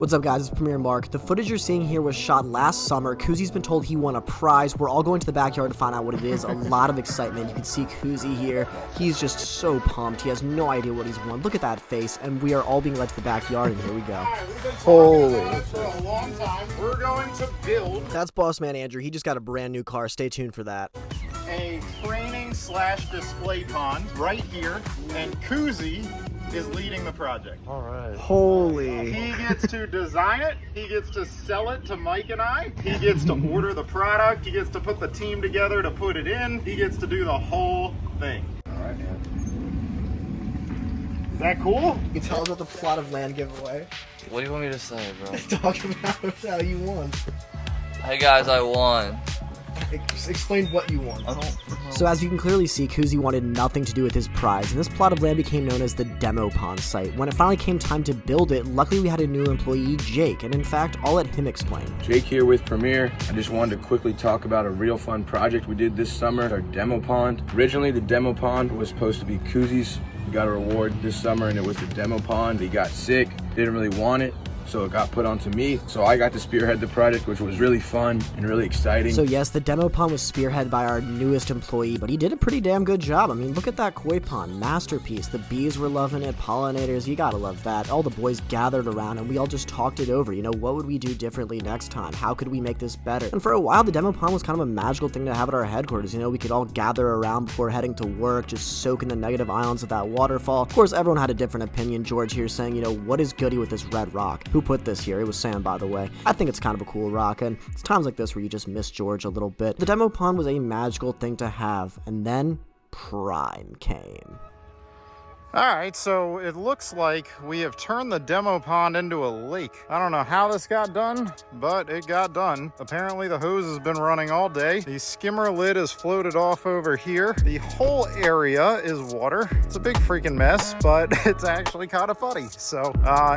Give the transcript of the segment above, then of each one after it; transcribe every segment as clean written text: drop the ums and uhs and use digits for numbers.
What's up guys, it's Premier Mark. The footage you're seeing here was shot last summer. Kuzi's been told he won a prize. We're all going to the backyard to find out what it is. A lot of excitement. You can see Kuzi here. He's just so pumped. He has no idea what he's won. Look at that face. And we are all being led to the backyard, and here we go. Holy. For a long time, we're going to build. That's Bossman Andrew. He just got a brand new car. Stay tuned for that. A training/display pond right here, and Kuzi is leading the project. All right. Holy. He gets to design it, he gets to sell it to Mike and I, he gets to order the product, he gets to put the team together to put it in, he gets to do the whole thing. All right, man. Is that cool? Can you tell us about the plot of land giveaway? What do you want me to say, bro? Talk about how you won. Hey guys, I won. Explain what you won. I don't know. So as you can clearly see, Kuzi wanted nothing to do with his prize, and this plot of land became known as the demo pond site. When it finally came time to build it, luckily we had a new employee, Jake, and in fact, I'll let him explain. Jake here with Premier. I just wanted to quickly talk about a real fun project we did this summer, our demo pond. Originally, the demo pond was supposed to be Kuzi's. We got a reward this summer, and it was the demo pond. He got sick, didn't really want it, so it got put onto me. So I got to spearhead the project, which was really fun and really exciting. So yes, the demo pond was spearheaded by our newest employee, but he did a pretty damn good job. I mean, look at that koi pond, masterpiece. The bees were loving it, pollinators, you gotta love that. All the boys gathered around and we all just talked it over. You know, what would we do differently next time? How could we make this better? And for a while, the demo pond was kind of a magical thing to have at our headquarters. You know, we could all gather around before heading to work, just soak in the negative ions of that waterfall. Of course, everyone had a different opinion. George here saying, you know, what is goody with this red rock? Who put this here? It was Sam, by the way. I think it's kind of a cool rock, and it's times like this where you just miss George a little bit. The demo pond was a magical thing to have, and then Prime came. Alright, so it looks like we have turned the demo pond into a lake. I don't know how this got done, but it got done. Apparently the hose has been running all day. The skimmer lid is floated off over here. The whole area is water. It's a big freaking mess, but it's actually kind of funny. So,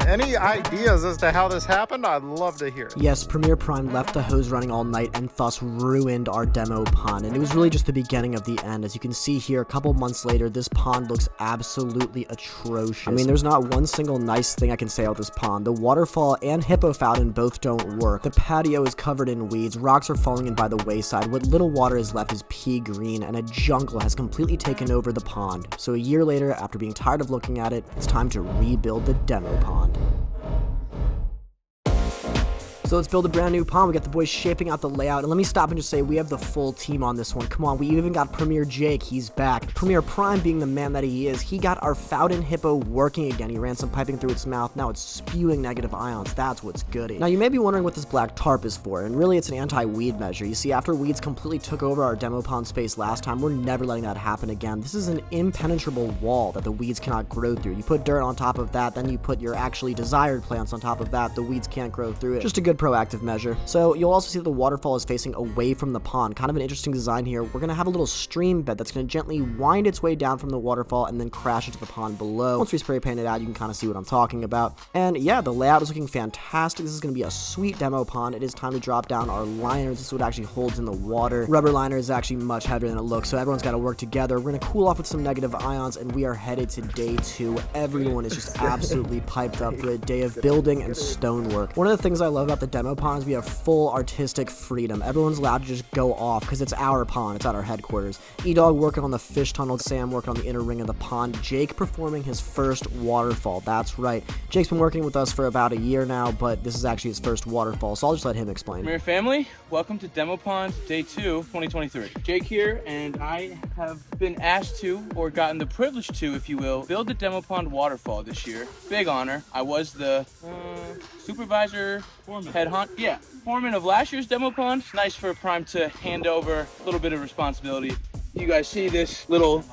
any ideas as to how this happened? I'd love to hear it. Yes, Premier Prime left the hose running all night and thus ruined our demo pond, and it was really just the beginning of the end. As you can see here, a couple months later, this pond looks absolutely atrocious. I mean, there's not one single nice thing I can say about this pond. The waterfall and hippo fountain both don't work. The patio is covered in weeds, rocks are falling in by the wayside, what little water is left is pea green, and a jungle has completely taken over the pond. So a year later, after being tired of looking at it, it's time to rebuild the demo pond. So let's build a brand new pond. We got the boys shaping out the layout, and let me stop and just say we have the full team on this one. Come on, we even got Premier Jake, he's back. Premier Prime, being the man that he is, he got our fountain hippo working again. He ran some piping through its mouth, now it's spewing negative ions. That's what's goody. Now you may be wondering what this black tarp is for, and really it's an anti-weed measure. You see, after weeds completely took over our demo pond space last time, we're never letting that happen again. This is an impenetrable wall that the weeds cannot grow through. You put dirt on top of that, then you put your actually desired plants on top of that, the weeds can't grow through it. Just a good proactive measure. So you'll also see that the waterfall is facing away from the pond. Kind of an interesting design here. We're going to have a little stream bed that's going to gently wind its way down from the waterfall and then crash into the pond below. Once we spray paint it out, you can kind of see what I'm talking about. And yeah, the layout is looking fantastic. This is going to be a sweet demo pond. It is time to drop down our liners. This is what actually holds in the water. Rubber liner is actually much heavier than it looks, so everyone's got to work together. We're going to cool off with some negative ions, and we are headed to day 2. Everyone is just absolutely piped up for a day of building and stonework. One of the things I love about the demo pond is we have full artistic freedom. Everyone's allowed to just go off because it's our pond. It's at our headquarters. E-Dog working on the fish tunnel, Sam working on the inner ring of the pond, Jake performing his first waterfall. That's right. Jake's been working with us for about a year now, but this is actually his first waterfall, so I'll just let him explain. Premier family, welcome to Demo Pond Day 2, 2023. Jake here, and I have been asked to, or gotten the privilege to, if you will, build the Demo Pond waterfall this year. Big honor. I was the supervisor, foreman of last year's demo pond. It's nice for Prime to hand over a little bit of responsibility. You guys see this little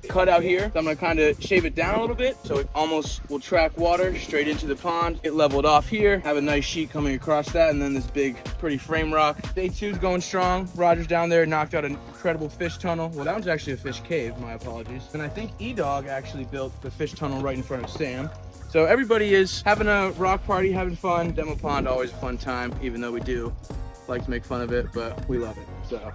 cutout here? So I'm gonna kind of shave it down a little bit so it almost will track water straight into the pond. Get leveled off here, have a nice sheet coming across that, and then this big pretty frame rock. Day 2 is going strong. Roger's down there knocked out an incredible fish tunnel. Well, that was actually a fish cave, my apologies. And I think E-Dog actually built the fish tunnel right in front of Sam. So everybody is having a rock party, having fun. Demo pond, always a fun time, even though we do like to make fun of it, but we love it. So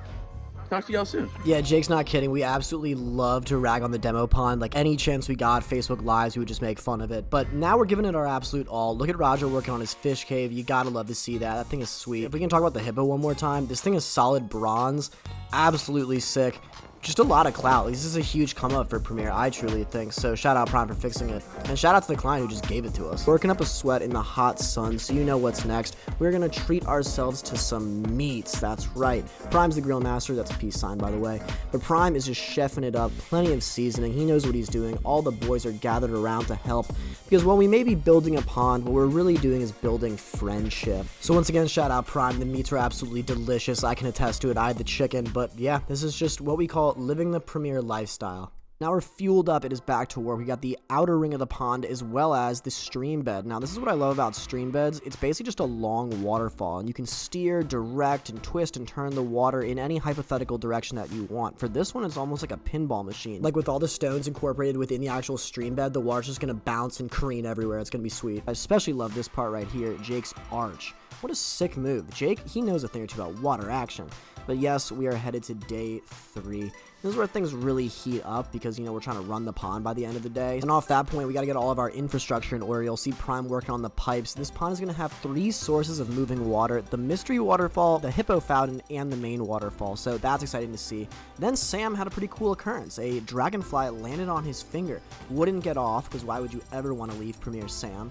Talk to y'all soon. Yeah, Jake's not kidding. We absolutely love to rag on the demo pond. Like, any chance we got, Facebook Lives, we would just make fun of it. But now we're giving it our absolute all. Look at Roger working on his fish cave. You gotta love to see that. That thing is sweet. If we can talk about the hippo one more time, this thing is solid bronze. Absolutely sick. Just a lot of clout. This is a huge come up for Premiere, I truly think. So shout out Prime for fixing it. And shout out to the client who just gave it to us. Working up a sweat in the hot sun, so you know what's next. We're gonna treat ourselves to some meats. That's right. Prime's the grill master. That's a peace sign, by the way. But Prime is just chefing it up. Plenty of seasoning. He knows what he's doing. All the boys are gathered around to help. Because while we may be building a pond, what we're really doing is building friendship. So once again, shout out Prime. The meats are absolutely delicious. I can attest to it. I had the chicken. But yeah, this is just what we call living the Premiere lifestyle. Now we're fueled up, it is back to work. We got the outer ring of the pond as well as the stream bed. Now this is what I love about stream beds. It's basically just a long waterfall, and you can steer, direct, and twist and turn the water in any hypothetical direction that you want. For this one, it's almost like a pinball machine. Like with all the stones incorporated within the actual stream bed, the water's just gonna bounce and careen everywhere. It's gonna be sweet. I especially love this part right here, Jake's arch. What a sick move. Jake, he knows a thing or two about water action. But yes, we are headed to day 3. This is where things really heat up because, you know, we're trying to run the pond by the end of the day. And off that point, we got to get all of our infrastructure in order. You'll see Prime working on the pipes. This pond is going to have 3 sources of moving water: the mystery waterfall, the hippo fountain, and the main waterfall. So that's exciting to see. Then Sam had a pretty cool occurrence. A dragonfly landed on his finger. Wouldn't get off, because why would you ever want to leave Premiere Sam?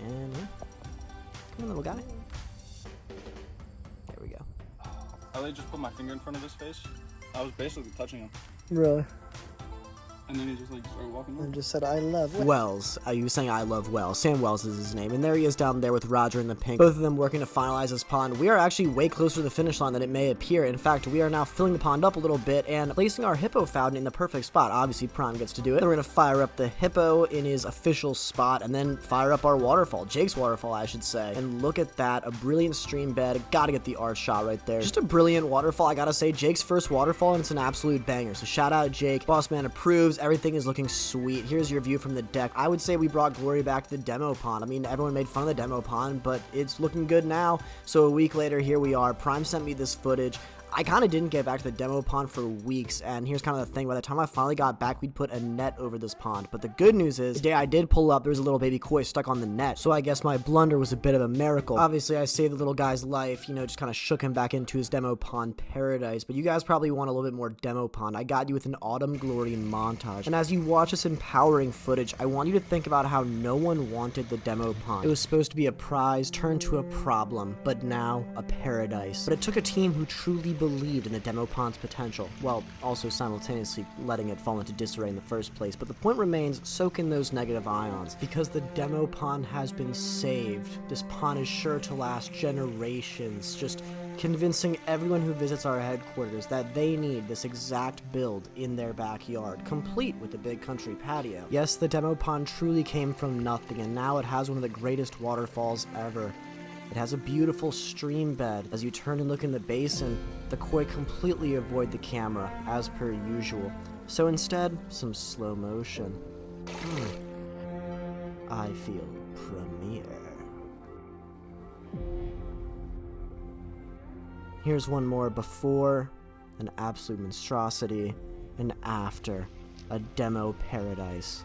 And yeah, come on, little guy. There we go. I literally just put my finger in front of his face. I was basically touching him. Really? And then he just like started walking over. Just said, I love Wells. You were saying I love Wells. Sam Wells is his name. And there he is down there with Roger in the pink. Both of them working to finalize this pond. We are actually way closer to the finish line than it may appear. In fact, we are now filling the pond up a little bit and placing our hippo fountain in the perfect spot. Obviously, Prime gets to do it. Then we're going to fire up the hippo in his official spot and then fire up our waterfall. Jake's waterfall, I should say. And look at that. A brilliant stream bed. Gotta get the art shot right there. Just a brilliant waterfall. I gotta say, Jake's first waterfall, and it's an absolute banger. So shout out Jake. Bossman approves. Everything is looking sweet. Here's your view from the deck. I would say we brought glory back to the demo pond. I mean, everyone made fun of the demo pond, but it's looking good now. So a week later, here we are. Prime sent me this footage. I kind of didn't get back to the demo pond for weeks, and here's kind of the thing. By the time I finally got back, we'd put a net over this pond. But the good news is, the day I did pull up, there was a little baby koi stuck on the net. So I guess my blunder was a bit of a miracle. Obviously, I saved the little guy's life, you know, just kind of shook him back into his demo pond paradise. But you guys probably want a little bit more demo pond. I got you with an autumn glory montage. And as you watch this empowering footage, I want you to think about how no one wanted the demo pond. It was supposed to be a prize turned to a problem, but now a paradise. But it took a team who truly believed in the demo pond's potential, while also simultaneously letting it fall into disarray in the first place. But the point remains, soak in those negative ions, because the demo pond has been saved. This pond is sure to last generations, just convincing everyone who visits our headquarters that they need this exact build in their backyard, complete with the big country patio. Yes, the demo pond truly came from nothing, and now it has one of the greatest waterfalls ever. It has a beautiful stream bed. As you turn and look in the basin, the koi completely avoid the camera, as per usual. So instead, some slow motion. I feel Premiere. Here's one more before, an absolute monstrosity, and after, a demo paradise.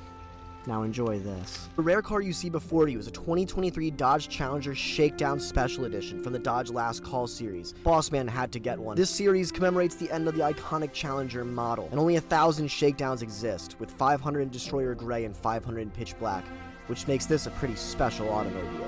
Now enjoy this. The rare car you see before you is a 2023 Dodge Challenger Shakedown Special Edition from the Dodge Last Call series. Bossman had to get one. This series commemorates the end of the iconic Challenger model, and only 1,000 Shakedowns exist, with 500 in Destroyer Gray and 500 in Pitch Black, which makes this a pretty special automobile.